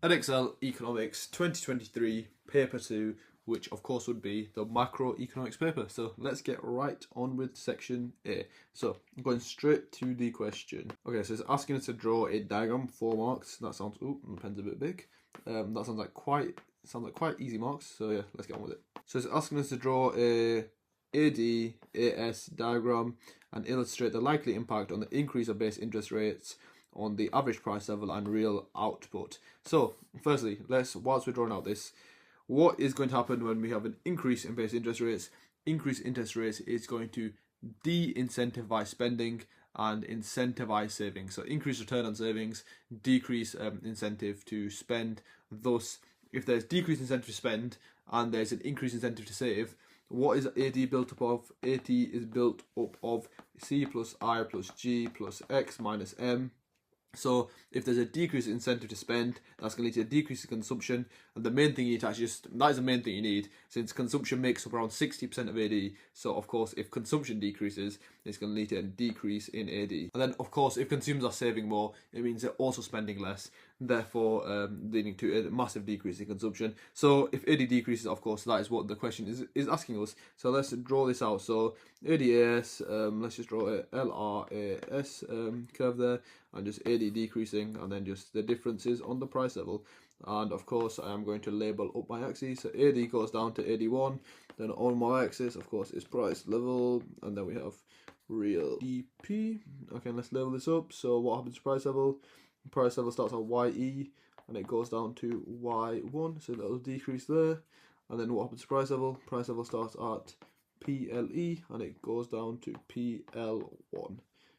Edexcel Economics 2023 Paper 2, which of course would be the macroeconomics paper. So let's get right on with section A. So I'm going straight to the question. Okay, so it's asking us to draw a diagram, 4 marks. That sounds, my pen's a bit big. That sounds like quite easy marks. So yeah, let's get on with it. So it's asking us to draw a AD/AS diagram and illustrate the likely impact on the increase of base interest rates on the average price level and real output. So firstly, whilst we're drawing out this, what is going to happen when we have an increase in base interest rates? Increased interest rates is going to de-incentivize spending and incentivize savings. So increase return on savings, decrease incentive to spend. Thus, if there's decreased incentive to spend and there's an increased incentive to save, what is AD built up of? AD is built up of C plus I plus G plus X minus M. So if there's a decrease in incentive to spend, that's going to lead to a decrease in consumption. And the main thing you need to actually that is the main thing you need, since consumption makes up around 60% of AD. So of course, if consumption decreases, it's going to lead to a decrease in AD. And then of course, if consumers are saving more, it means they're also spending less, therefore leading to a massive decrease in consumption. So if AD decreases, of course, that is what the question is asking us. So let's draw this out. So ADAS, let's just draw a LRAS curve there, and just AD decreasing, and then just the differences on the price level. And of course, I am going to label up my axes. So AD goes down to AD1, then on my axis, of course, is price level, and then we have real GDP. Okay, let's level this up. So what happens to price level? Price level starts at YE, and it goes down to Y1, so that'll decrease there. And then what happens to price level? Price level starts at PLE, and it goes down to PL1.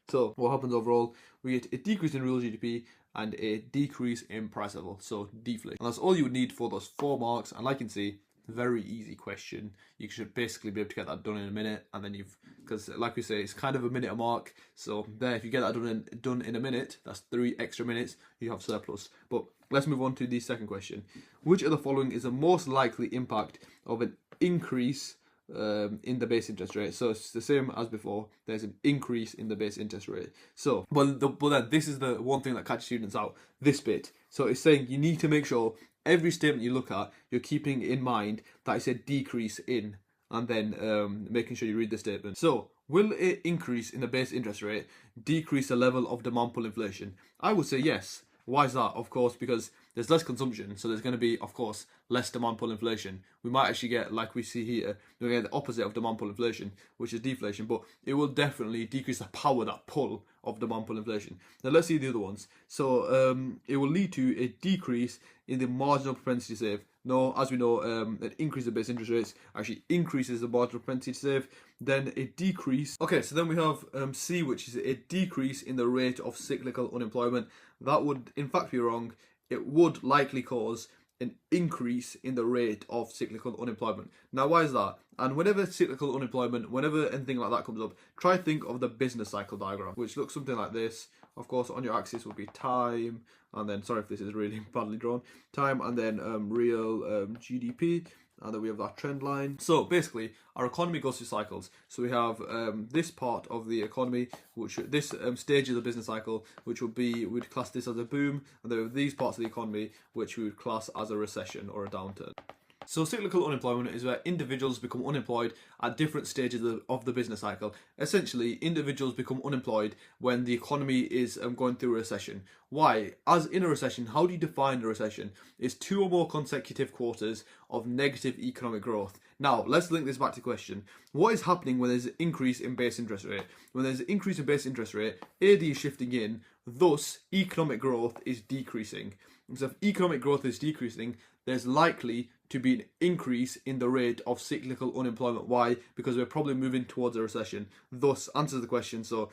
So what happens overall? We get a decrease in real GDP and a decrease in price level, so deflation. And that's all you would need for those 4 marks. And like you can see, very easy question. You should basically be able to get that done in a minute, and then because like we say, it's kind of a minute a mark. So there, if you get that done in a minute, that's 3 extra minutes. You have surplus. But let's move on to the second question. Which of the following is the most likely impact of an increase in the base interest rate? So it's the same as before. There's an increase in the base interest rate. So, but then this is the one thing that catches students out. This bit. So it's saying you need to make sure every statement you look at, you're keeping in mind that it's a decrease in, and then making sure you read the statement. So, will an increase in the base interest rate decrease the level of demand pull inflation? I would say yes. Why is that? Of course, because there's less consumption, so there's going to be, of course, less demand pull inflation. We might actually get, like we see here, we're going to get the opposite of demand pull inflation, which is deflation, but it will definitely decrease the power, that pull of demand pull inflation. Now let's see the other ones. So it will lead to a decrease in the marginal propensity to save. No, as we know, an increase in base interest rates actually increases the marginal propensity to save. Then a decrease. Okay, so then we have C, which is a decrease in the rate of cyclical unemployment. That would, in fact, be wrong. It would likely cause an increase in the rate of cyclical unemployment. Now, why is that? And whenever cyclical unemployment, whenever anything like that comes up, try think of the business cycle diagram, which looks something like this. Of course, on your axis will be time, and then, sorry if this is really badly drawn, time, and then real GDP, and then we have that trend line. So basically, our economy goes through cycles. So we have this part of the economy, which this stage of the business cycle, which would be, we'd class this as a boom, and then we have these parts of the economy, which we would class as a recession or a downturn. So cyclical unemployment is where individuals become unemployed at different stages of the business cycle. Essentially, individuals become unemployed when the economy is going through a recession. Why? As in a recession, how do you define a recession? It's 2 or more consecutive quarters of negative economic growth. Now, let's link this back to the question. What is happening when there's an increase in base interest rate? When there's an increase in base interest rate, AD is shifting in, thus economic growth is decreasing. So if economic growth is decreasing, there's likely to be an increase in the rate of cyclical unemployment. Why? Because we're probably moving towards a recession. Thus, answers the question. So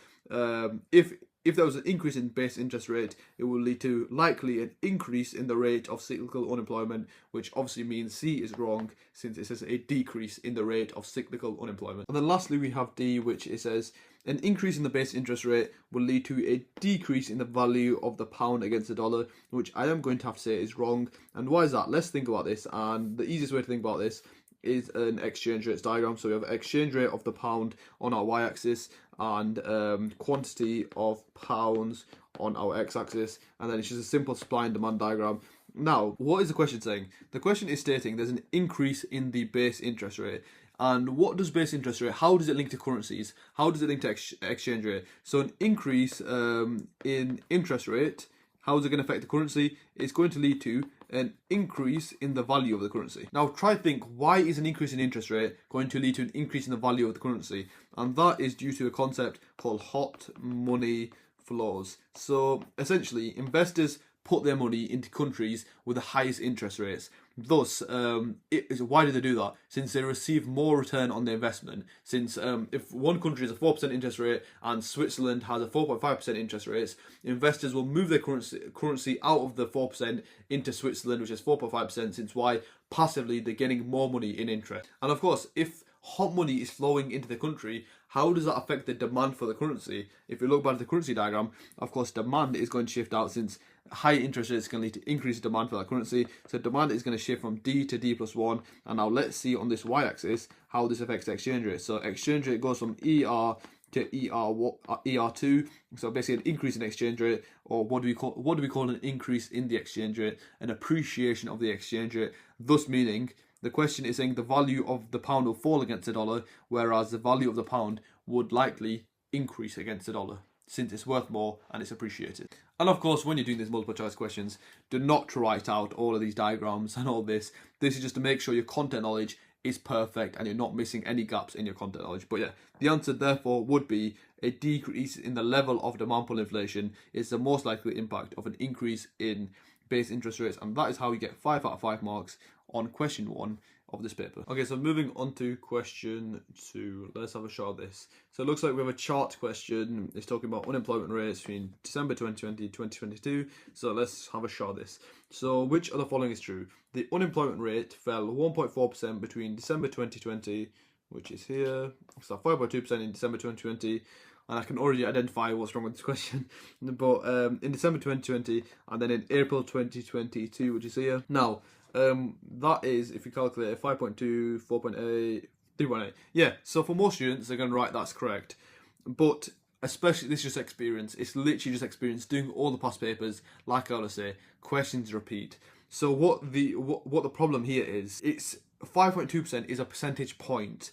if there was an increase in base interest rate, it will lead to likely an increase in the rate of cyclical unemployment, which obviously means C is wrong, since it says a decrease in the rate of cyclical unemployment. And then lastly, we have D, which it says an increase in the base interest rate will lead to a decrease in the value of the pound against the dollar, which I am going to have to say is wrong. And why is that? Let's think about this. And the easiest way to think about this is an exchange rates diagram. So we have exchange rate of the pound on our y-axis and quantity of pounds on our x-axis, and then it's just a simple supply and demand diagram. Now, what is the question saying? The question is stating there's an increase in the base interest rate. And what does base interest rate, how does it link to currencies? How does it link to exchange rate? So an increase in interest rate, how is it going to affect the currency? It's going to lead to an increase in the value of the currency. Now try to think, why is an increase in interest rate going to lead to an increase in the value of the currency? And that is due to a concept called hot money flows. So essentially, investors put their money into countries with the highest interest rates. Thus, why do they do that? Since they receive more return on their investment. Since if one country has a 4% interest rate and Switzerland has a 4.5% interest rate, investors will move their currency out of the 4% into Switzerland, which is 4.5%, since why? Passively, they're getting more money in interest. And of course, if hot money is flowing into the country, how does that affect the demand for the currency? If you look back at the currency diagram, of course, demand is going to shift out, since high interest rates can lead to increased demand for that currency. So demand is going to shift from D to D plus 1. And now let's see on this y-axis how this affects the exchange rate. So exchange rate goes from ER to ER2. So basically an increase in exchange rate, or what do we call an increase in the exchange rate? An appreciation of the exchange rate. Thus meaning, the question is saying the value of the pound will fall against the dollar, whereas the value of the pound would likely increase against the dollar, since it's worth more and it's appreciated. And of course, when you're doing these multiple choice questions, do not write out all of these diagrams and all this. This is just to make sure your content knowledge is perfect and you're not missing any gaps in your content knowledge. But yeah, the answer therefore would be a decrease in the level of demand pull inflation is the most likely impact of an increase in base interest rates. And that is how you get 5 out of 5 marks on question 1 of this paper. Okay, so moving on to question 2. Let's have a shot at this. So it looks like we have a chart question. It's talking about unemployment rates between December 2020 and 2022. So let's have a shot at this. So which of the following is true? The unemployment rate fell 1.4% between December 2020, which is here, so 5.2% in December 2020. And I can already identify what's wrong with this question. But in December 2020 and then in April 2022, which is here. Now, that is, if you calculate 5.2, 4.8, 3.8. Yeah, so for most students, they're going to write that's correct. But especially, this is just experience. It's literally just experience doing all the past papers. Like I always say, questions repeat. So what the problem here is, it's 5.2% is a percentage point.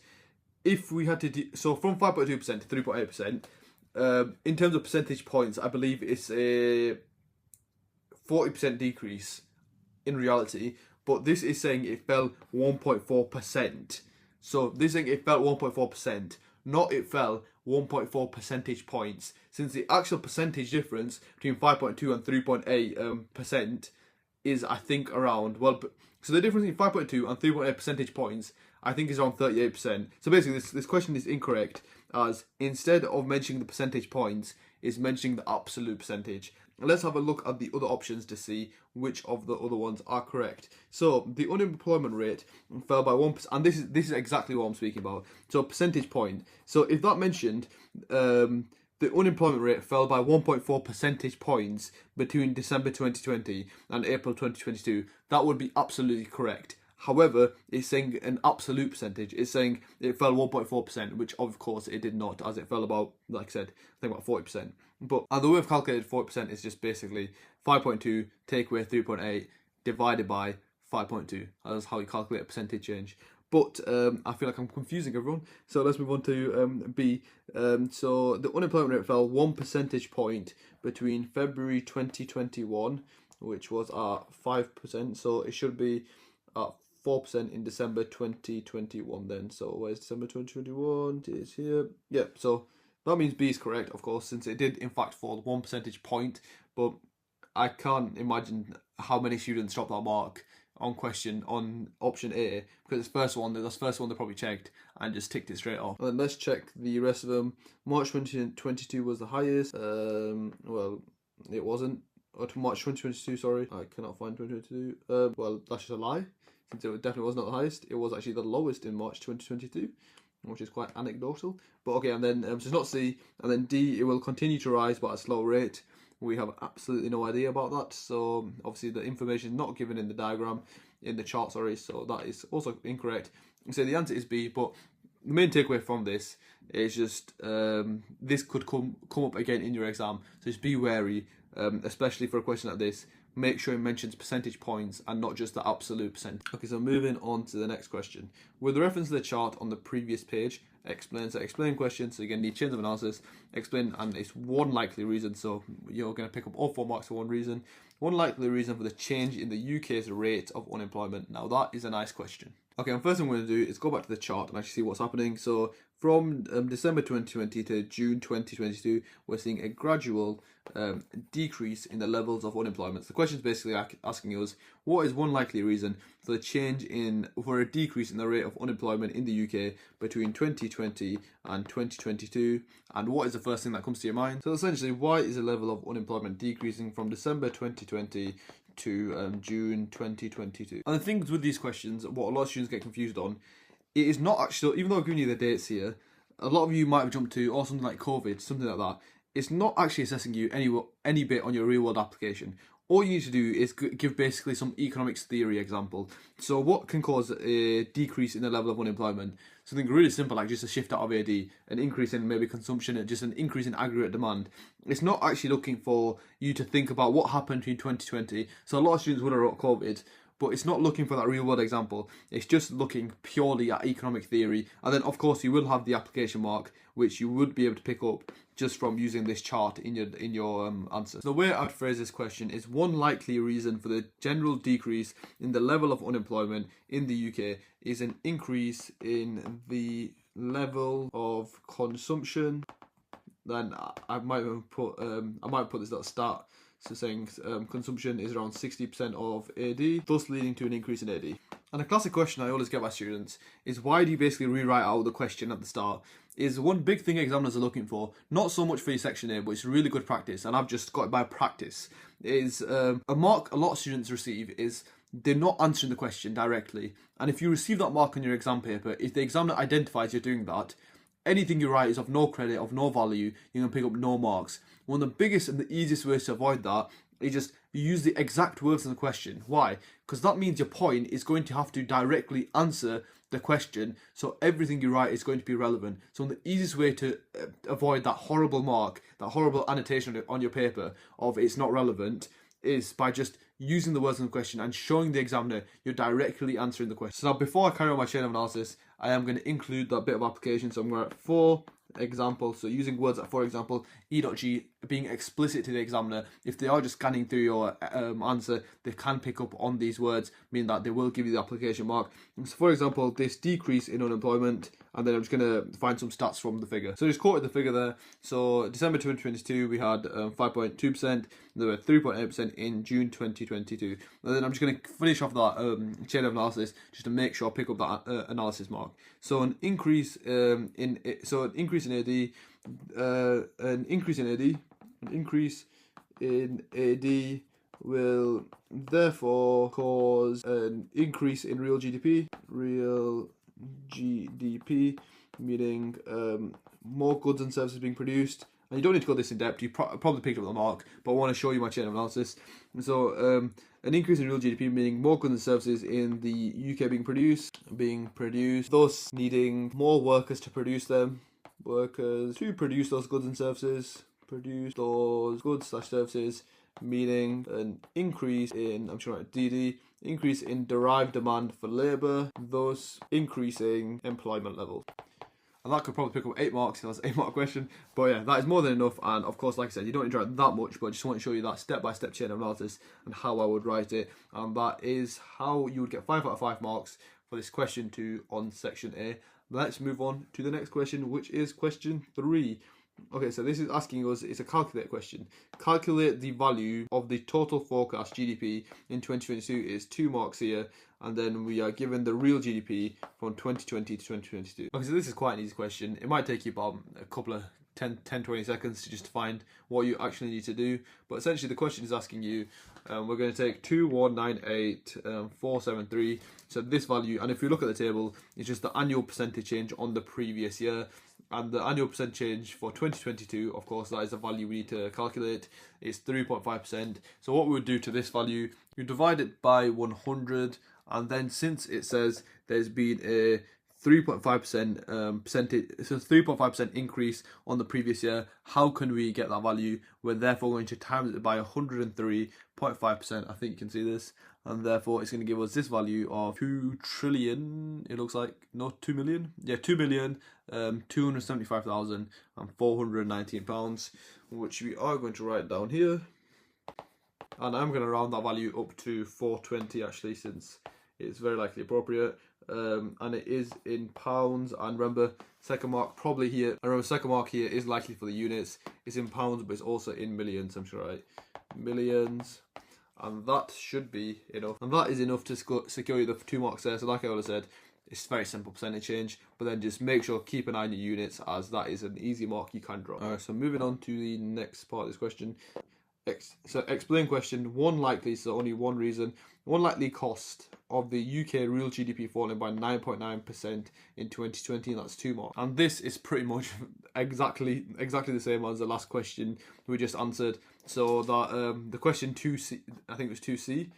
If we had to so from 5.2% to 3.8%, in terms of percentage points, I believe it's a 40% decrease in reality, but this is saying it fell 1.4%. So this is saying it fell 1.4%, not it fell 1.4 percentage points, since the actual percentage difference between 5.2 and 3.8% is, I think, around, well, so the difference between 5.2 and 3.8 percentage points, I think, is around 38%. So basically, this question is incorrect, as instead of mentioning the percentage points, is mentioning the absolute percentage. Let's have a look at the other options to see which of the other ones are correct. So the unemployment rate fell by 1%, and this is exactly what I'm speaking about. So percentage point. So if that mentioned the unemployment rate fell by 1.4 percentage points between December 2020 and April 2022, that would be absolutely correct. However, it's saying an absolute percentage. It's saying it fell 1.4%, which of course it did not, as it fell about, like I said, I think about 40%. But the way I've calculated 40% is just basically 5.2 take away 3.8 divided by 5.2. That's how you calculate a percentage change. But I feel like I'm confusing everyone. So let's move on to B. So the unemployment rate fell 1 percentage point between February 2021, which was at 5%. So it should be at 4% in December 2021 then. So where's December 2021? It is here. Yeah, so that means B is correct, of course, since it did in fact fall 1 percentage point. But I can't imagine how many students dropped that mark on option A, because it's that's the first one they probably checked and just ticked it straight off. And then let's check the rest of them. March 2022 was the highest. Well, it wasn't. Or to March 2022, sorry. I cannot find 2022. Well, that's just a lie, since it definitely was not the highest. It was actually the lowest in March 2022, which is quite anecdotal. But okay, and then, so it's not C. And then D, it will continue to rise, but at a slow rate. We have absolutely no idea about that. So obviously the information is not given in the diagram, in the chart, sorry. So that is also incorrect. So the answer is B, but the main takeaway from this is just this could come up again in your exam. So just be wary, especially for a question like this. make sure it mentions percentage points and not just the absolute percent. Okay, so moving on to the next question. With reference to the chart on the previous page, explain question, so you're going to need chains of analysis, explain, and it's one likely reason, so you're going to pick up all 4 marks for one reason. One likely reason for the change in the UK's rate of unemployment. Now that is a nice question. Okay, and first thing I'm going to do is go back to the chart and actually see what's happening. So from December 2020 to June 2022, we're seeing a gradual decrease in the levels of unemployment. So the question is basically asking us, what is one likely reason for the for a decrease in the rate of unemployment in the UK between 2020 and 2022? And what is the first thing that comes to your mind? So essentially, why is the level of unemployment decreasing from December 2020 to June 2022? And the things with these questions, what a lot of students get confused on, it is not actually, even though I've given you the dates here, a lot of you might have jumped to, or something like COVID, something like that. It's not actually assessing you any bit on your real world application. All you need to do is give basically some economics theory example. So what can cause a decrease in the level of unemployment? Something really simple like just a shift out of AD, an increase in maybe consumption, and just an increase in aggregate demand. It's not actually looking for you to think about what happened between 2020. So a lot of students would have wrote COVID, but it's not looking for that real world example. It's just looking purely at economic theory. And then of course you will have the application mark, which you would be able to pick up just from using this chart in your answer. So the way I'd phrase this question is, one likely reason for the general decrease in the level of unemployment in the UK is an increase in the level of consumption. Then I might put this at the start. So saying consumption is around 60% of AD, thus leading to an increase in AD. And a classic question I always get by students is, why do you basically rewrite out the question at the start? Is one big thing examiners are looking for, not so much for your section A, but it's really good practice, and I've just got it by practice, is a mark a lot of students receive is they're not answering the question directly. And if you receive that mark on your exam paper, if the examiner identifies you're doing that, anything you write is of no credit, of no value, you're going to pick up no marks. One of the biggest and the easiest ways to avoid that is just use the exact words in the question. Why? Because that means your point is going to have to directly answer the question, so everything you write is going to be relevant. So the easiest way to avoid that horrible mark, that horrible annotation on your paper of it's not relevant, is by just using the words in the question and showing the examiner you're directly answering the question. So now, before I carry on my chain of analysis, I am going to include that bit of application. So I'm going to write for example, so using words like for example, E.G, being explicit to the examiner. If they are just scanning through your answer, they can pick up on these words, meaning that they will give you the application mark. So for example, this decrease in unemployment, and then I'm just going to find some stats from the figure. So just quoted the figure there. So December 2022, we had 5.2%, there were 3.8% in June 2022. And then I'm just going to finish off that chain of analysis just to make sure I pick up that analysis mark. So an increase in AD will therefore cause an increase in real GDP. Real GDP meaning more goods and services being produced. And you don't need to go this in depth, you probably picked up the mark, but I want to show you my chain of analysis. So an increase in real GDP meaning more goods and services in the UK being produced, thus needing more workers to produce them. Workers to produce those goods and services, meaning an increase in, I'm sure DD, increase in derived demand for labour, thus increasing employment level. And that could probably pick up 8 marks, that's an 8 mark question. But yeah, that is more than enough. And of course, like I said, you don't need to write that much, but I just want to show you that step-by-step chain of analysis and how I would write it. And that is how you would get 5 out of 5 marks for this question 2 on section A. Let's move on to the next question, which is question 3. Okay, so this is asking us, it's a calculate question. Calculate the value of the total forecast GDP in 2022 is 2 marks here, and then we are given the real GDP from 2020 to 2022. Okay, so this is quite an easy question. It might take you about a couple of 10-20 seconds to just find what you actually need to do, but essentially the question is asking you, we're going to take 2198,473, so this value, and if you look at the table, it's just the annual percentage change on the previous year. And the annual percent change for 2022, of course, that is the value we need to calculate, is 3.5%. So what we would do to this value, you divide it by 100, and then since it says there's been a 3.5% percentage, so 3.5% increase on the previous year. How can we get that value? We're therefore going to times it by 103.5%. I think you can see this, and therefore it's going to give us this value of 2 trillion. It looks like, no, 2 million. Yeah, 2,275,419 pounds, which we are going to write down here. And I'm going to round that value up to 420 actually, since it's very likely appropriate. And it is in pounds. And remember, second mark probably here. I remember second mark here is likely for the units. It's in pounds, but it's also in millions. I'm sure, right? Millions, and that should be enough. And that is enough to secure you the 2 marks there. So like I already said, it's very simple percentage change. But then just make sure keep an eye on your units, as that is an easy mark you can draw. Alright, so moving on to the next part of this question. So explain question. One likely, so only one reason, one likely cost of the UK real GDP falling by 9.9% in 2020, and that's 2 marks. And this is pretty much exactly the same as the last question we just answered. So that the question 2C, I think it was 2C,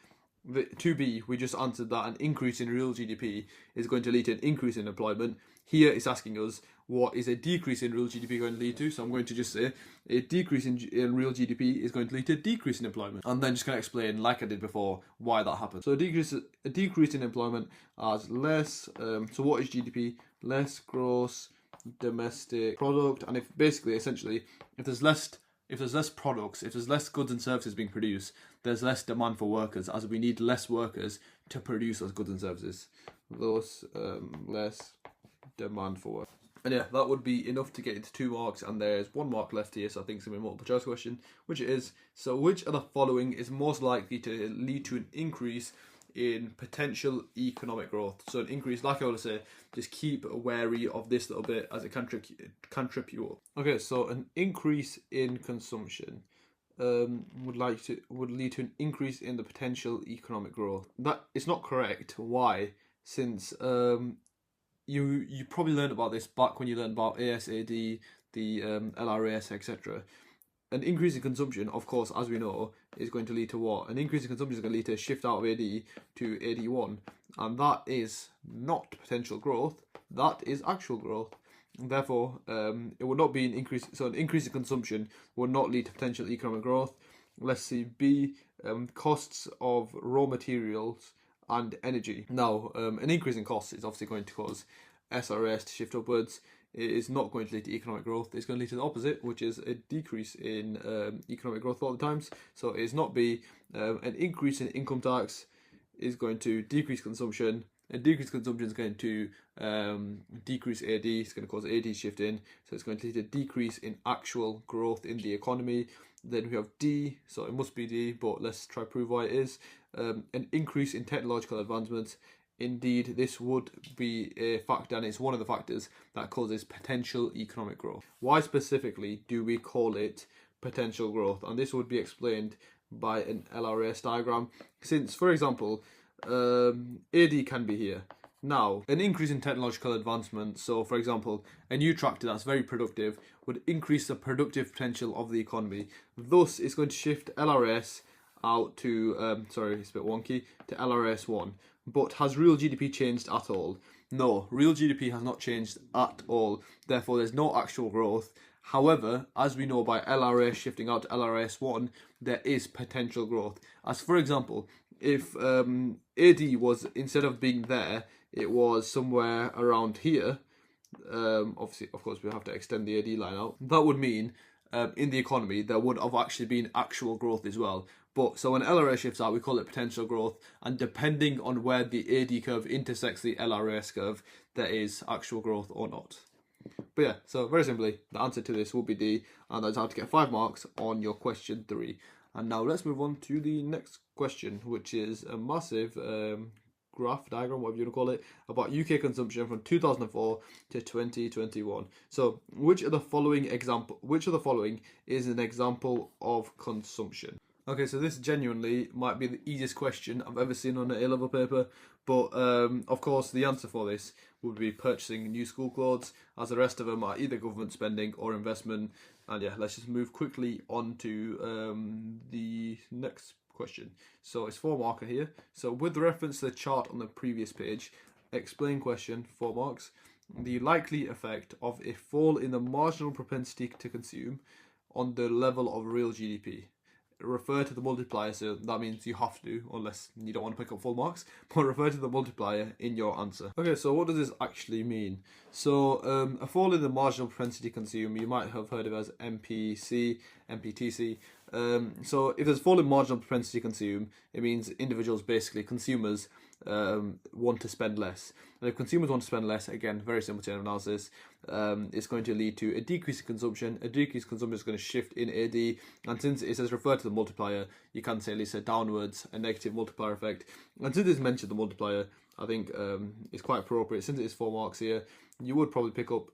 the 2B, we just answered that an increase in real GDP is going to lead to an increase in employment. Here it's asking us, what is a decrease in real GDP going to lead to? So I'm going to just say a decrease in real GDP is going to lead to a decrease in employment, and then just going to explain, like I did before, why that happens. So a decrease in employment as less. So what is GDP? Less gross domestic product. And if basically, essentially, if there's less products, if there's less goods and services being produced, there's less demand for workers, as we need less workers to produce those goods and services. Thus, less demand for work. And yeah, that would be enough to get into 2 marks, and there's 1 mark left here, so I think it's going to be a multiple choice question, which it is. So which of the following is most likely to lead to an increase in potential economic growth? So an increase, like I always say, just keep wary of this little bit, as it can trip you up. Okay, so an increase in consumption would lead to an increase in the potential economic growth. That is not correct. Why? Since you probably learned about this back when you learned about ASAD, the LRAS, etc. An increase in consumption, of course, as we know, is going to lead to what? An increase in consumption is going to lead to a shift out of AD to AD1, and that is not potential growth, that is actual growth. And therefore, it would not be an increase. So an increase in consumption would not lead to potential economic growth. Let's see, B, costs of raw materials and energy. Now, an increase in costs is obviously going to cause SRS to shift upwards. It is not going to lead to economic growth. It's going to lead to the opposite, which is a decrease in economic growth a lot of the times. So it is not B. An increase in income tax is going to decrease consumption. A decreased consumption is going to decrease AD. It's going to cause AD shift in. So it's going to lead to a decrease in actual growth in the economy. Then we have D, so it must be D, but let's try to prove why it is. An increase in technological advancements. Indeed, this would be a factor, and it's one of the factors that causes potential economic growth. Why specifically do we call it potential growth? And this would be explained by an LRS diagram. Since, for example, AD can be here. Now, an increase in technological advancement, so for example, a new tractor that's very productive would increase the productive potential of the economy. Thus, it's going to shift LRS out to, sorry, it's a bit wonky, to LRS1. But has real GDP changed at all? No, real GDP has not changed at all. Therefore, there's no actual growth. However, as we know by LRS shifting out to LRS1, there is potential growth. As for example, if AD was, instead of being there, it was somewhere around here, obviously, of course, we have to extend the AD line out. That would mean in the economy, there would have actually been actual growth as well. But so when LRS shifts out, we call it potential growth. And depending on where the AD curve intersects the LRS curve, there is actual growth or not. But yeah, so very simply, the answer to this will be D. And that's how to get 5 marks on your question 3. And now let's move on to the next question, which is a massive graph, diagram, whatever you want to call it, about UK consumption from 2004 to 2021. So which of the following is an example of consumption? Okay, so this genuinely might be the easiest question I've ever seen on an A-level paper, but of course the answer for this would be purchasing new school clothes, as the rest of them are either government spending or investment. And yeah, let's just move quickly on to the next question. So it's 4 marker here. So with reference to the chart on the previous page, Explain question, 4 marks. The likely effect of a fall in the marginal propensity to consume on the level of real GDP. Refer to the multiplier, so that means you have to, unless you don't want to pick up full marks, but refer to the multiplier in your answer. Okay, so what does this actually mean? So a fall in the marginal propensity to consume, you might have heard of it as MPTC. So if there's a fall in marginal propensity to consume, it means individuals, basically consumers, want to spend less. And if consumers want to spend less, again, very simple chain of analysis, it's going to lead to a decrease in consumption. A decreased consumption is going to shift in AD, and since it says refer to the multiplier, you can say at least a downwards, a negative multiplier effect. And since it's mentioned the multiplier, I think it's quite appropriate. Since it is 4 marks here, you would probably pick up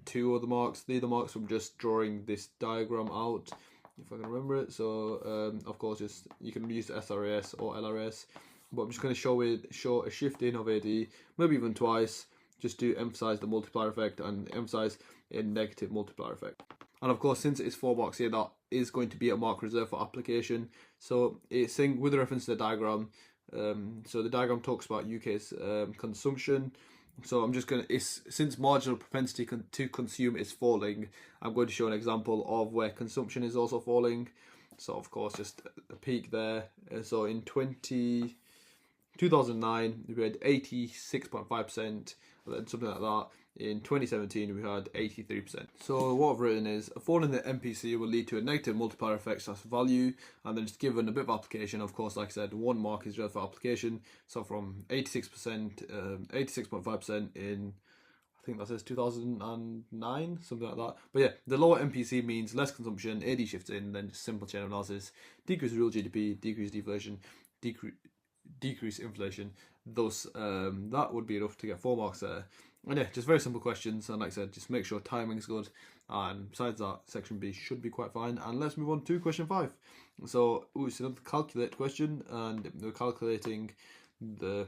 2 other marks, 3 other marks from just drawing this diagram out, if I can remember it. So of course, just you can use SRAS or LRS. But I'm just going to show a shift in of AD, maybe even twice, just to emphasize the multiplier effect and emphasize a negative multiplier effect. And of course, since it's 4 marks here, that is going to be a mark reserved for application. So it's saying with reference to the diagram, so the diagram talks about UK's consumption. So I'm just going to, since marginal propensity to consume is falling, I'm going to show an example of where consumption is also falling. So of course, just a peak there. So in 2009, we had 86.5%, and then something like that. In 2017, we had 83%. So what I've written is, a fall in the MPC will lead to a negative multiplier effect / value, and then just given a bit of application, of course, like I said, 1 mark is reserved for application. So from 86%, 86.5% in, I think that says 2009, something like that. But yeah, the lower MPC means less consumption, AD shifts in, then just simple chain of analysis, decrease real GDP, decrease deflation, decrease inflation. Thus, that would be enough to get 4 marks there. And yeah, just very simple questions, and like I said, just make sure timing is good, and besides that, section B should be quite fine. And let's move on to question 5. So it's another calculate question, and we're calculating the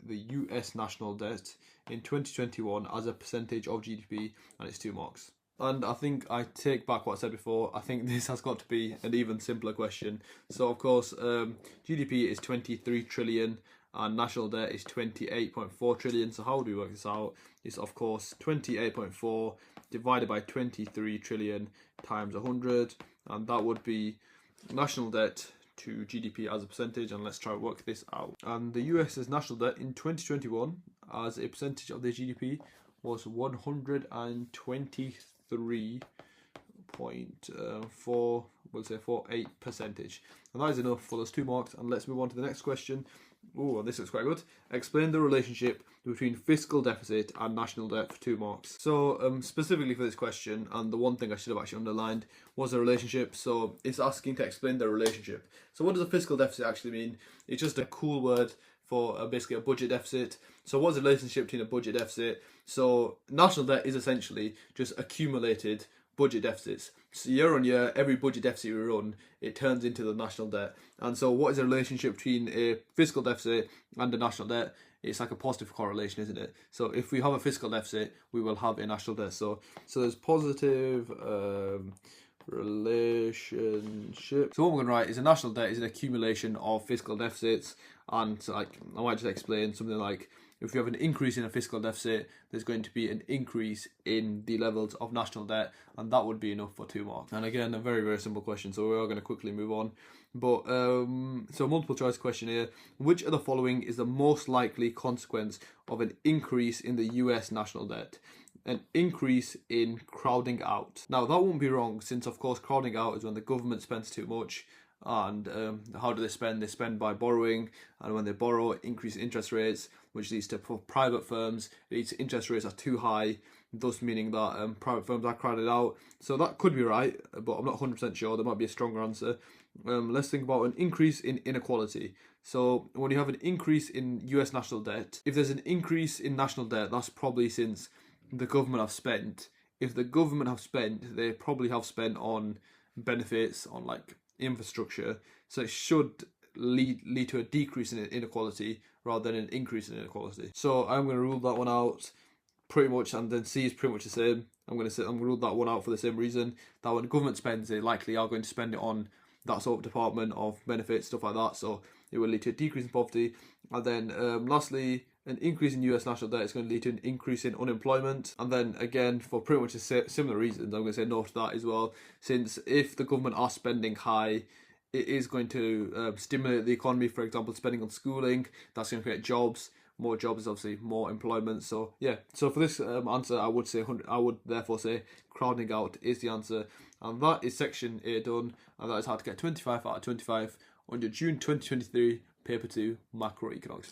US national debt in 2021 as a percentage of GDP, and it's 2 marks. And I think I take back what I said before. I think this has got to be an even simpler question. So of course, GDP is 23 trillion and national debt is 28.4 trillion. So how do we work this out? It's of course 28.4 divided by 23 trillion times 100, and that would be national debt to GDP as a percentage. And let's try to work this out. And the US's national debt in 2021 as a percentage of their GDP was 123.4, we'll say 48%. And that is enough for those 2 marks. And let's move on to the next question. Oh, this looks quite good. Explain the relationship between fiscal deficit and national debt for 2 marks. So specifically for this question, and the one thing I should have actually underlined was the relationship. So it's asking to explain the relationship. So what does a fiscal deficit actually mean? It's just a cool word for basically a budget deficit. So what's the relationship between a budget deficit? So national debt is essentially just accumulated budget deficits. So year on year, every budget deficit we run, it turns into the national debt. And so what is the relationship between a fiscal deficit and a national debt? It's like a positive correlation, isn't it? So if we have a fiscal deficit, we will have a national debt. So there's positive relationship. So what we're going to write is a national debt is an accumulation of fiscal deficits. And so like I might just explain something like, if you have an increase in a fiscal deficit, there's going to be an increase in the levels of national debt, and that would be enough for 2 marks. And again, a very, very simple question, so we are going to quickly move on. But so multiple choice question here. Which of the following is the most likely consequence of an increase in the US national debt? An increase in crowding out. Now that won't be wrong, since of course crowding out is when the government spends too much. And how do they spend? They spend by borrowing, and when they borrow, increase interest rates, which leads to private firms, it leads to interest rates are too high, thus meaning that private firms are crowded out. So that could be right, but I'm not 100% sure. There might be a stronger answer. Let's think about an increase in inequality. So when you have an increase in US national debt, if there's an increase in national debt, that's probably since the government have spent. If the government have spent, they probably have spent on benefits, on like infrastructure, so it should lead to a decrease in inequality rather than an increase in inequality. So I'm going to rule that one out pretty much, and then C is pretty much the same. I'm going to rule that one out for the same reason, that when the government spends, they likely are going to spend it on that sort of department of benefits, stuff like that. So it will lead to a decrease in poverty. And then lastly, an increase in US national debt is going to lead to an increase in unemployment. And then again, for pretty much a similar reasons, I'm going to say no to that as well, since if the government are spending high, it is going to stimulate the economy. For example, spending on schooling, that's going to create jobs. More jobs is obviously more employment. So yeah, so for this answer, I would therefore say crowding out is the answer. And that is section A done, and that is how to get 25 out of 25 on your June 2023 paper 2 macroeconomics paper.